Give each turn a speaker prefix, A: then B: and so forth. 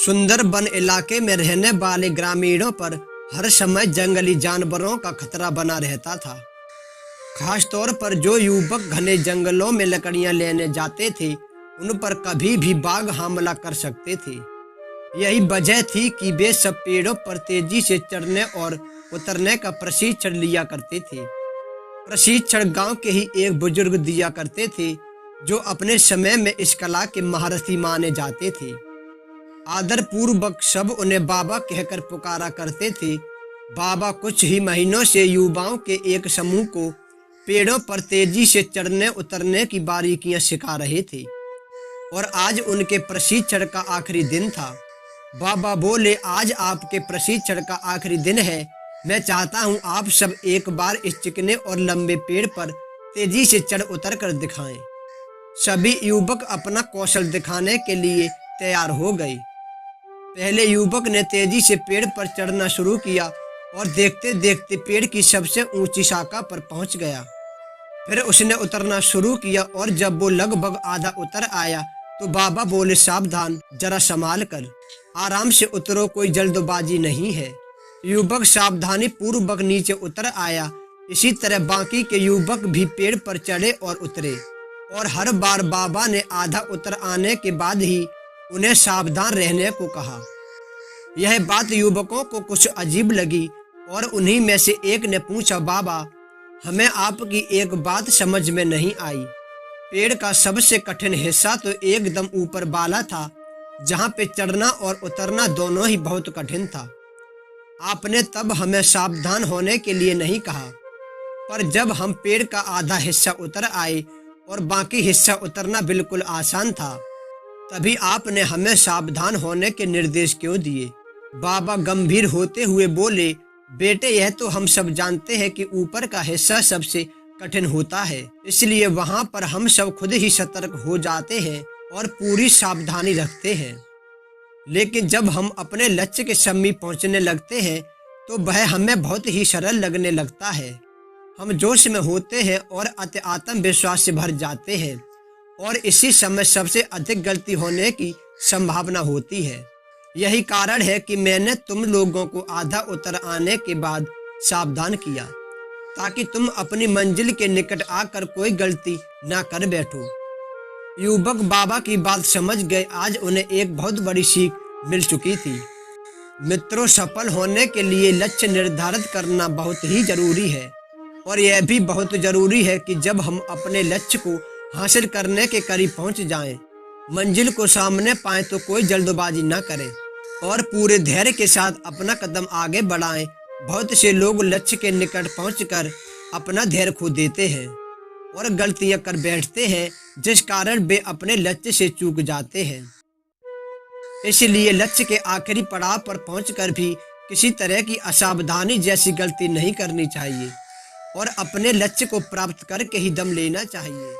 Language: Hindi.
A: सुंदरबन इलाके में रहने वाले ग्रामीणों पर हर समय जंगली जानवरों का खतरा बना रहता था। खास तौर पर जो युवक घने जंगलों में लकड़ियां लेने जाते थे, उन पर कभी भी बाघ हमला कर सकते थे। यही वजह थी कि वे सब पेड़ों पर तेजी से चढ़ने और उतरने का प्रशिक्षण लिया करते थे। प्रशिक्षण गांव के ही एक बुजुर्ग दिया करते थे, जो अपने समय में इस कला के महारथी माने जाते थे। आदर पूर्वक सब उन्हें बाबा कहकर पुकारा करते थे। बाबा कुछ ही महीनों से युवाओं के एक समूह को पेड़ों पर तेजी से चढ़ने उतरने की बारीकियां सिखा रहे थे और आज उनके प्रशिक्षण का आखिरी दिन था। बाबा बोले, आज आपके प्रशिक्षण का आखिरी दिन है। मैं चाहता हूं आप सब एक बार इस चिकने और लंबे पेड़ पर तेजी से चढ़ उतर कर दिखाएं। सभी युवक अपना कौशल दिखाने के लिए तैयार हो गए। पहले युवक ने तेजी से पेड़ पर चढ़ना शुरू किया और देखते देखते पेड़ की सबसे ऊंची शाखा पर पहुंच गया। फिर उसने उतरना शुरू किया और जब वो लगभग आधा उतर आया तो बाबा बोले, सावधान, जरा संभाल कर, आराम से उतरो, कोई जल्दबाजी नहीं है। युवक सावधानी पूर्वक नीचे उतर आया। इसी तरह बाकी के युवक भी पेड़ पर चढ़े और उतरे और हर बार बाबा ने आधा उतर आने के बाद ही उन्हें सावधान रहने को कहा। यह बात युवकों को कुछ अजीब लगी और उन्हीं में से एक ने पूछा, बाबा, हमें आपकी एक बात समझ में नहीं आई। पेड़ का सबसे कठिन हिस्सा तो एकदम ऊपर वाला था, जहां पे चढ़ना और उतरना दोनों ही बहुत कठिन था। आपने तब हमें सावधान होने के लिए नहीं कहा, पर जब हम पेड़ का आधा हिस्सा उतर आए और बाकी हिस्सा उतरना बिल्कुल आसान था, तभी आपने हमें सावधान होने के निर्देश क्यों दिए? बाबा गंभीर होते हुए बोले, बेटे, यह तो हम सब जानते हैं कि ऊपर का हिस्सा सबसे कठिन होता है, इसलिए वहां पर हम सब खुद ही सतर्क हो जाते हैं और पूरी सावधानी रखते हैं। लेकिन जब हम अपने लक्ष्य के समीप पहुंचने लगते हैं तो वह हमें बहुत ही सरल लगने लगता है। हम जोश में होते हैं और अति आत्मविश्वास से भर जाते हैं और इसी समय सबसे अधिक गलती होने की संभावना होती है। यही कारण है कि मैंने तुम लोगों को आधा उतर आने के बाद सावधान किया, ताकि तुम अपनी मंजिल के निकट आकर कोई गलती ना कर बैठो। युवक बाबा की बात समझ गए। आज उन्हें एक बहुत बड़ी सीख मिल चुकी थी। मित्रों, सफल होने के लिए लक्ष्य निर्धारित करना बहुत ही जरूरी है और यह भी बहुत जरूरी है कि जब हम अपने लक्ष्य को हासिल करने के करीब पहुंच जाएं, मंजिल को सामने पाएं तो कोई जल्दबाजी न करें और पूरे धैर्य के साथ अपना कदम आगे बढ़ाएं। बहुत से लोग लक्ष्य के निकट पहुंचकर अपना धैर्य खो देते हैं और गलतियां कर बैठते हैं, जिस कारण वे अपने लक्ष्य से चूक जाते हैं। इसलिए लक्ष्य के आखिरी पड़ाव पर पहुंचकर भी किसी तरह की असावधानी जैसी गलती नहीं करनी चाहिए और अपने लक्ष्य को प्राप्त करके ही दम लेना चाहिए।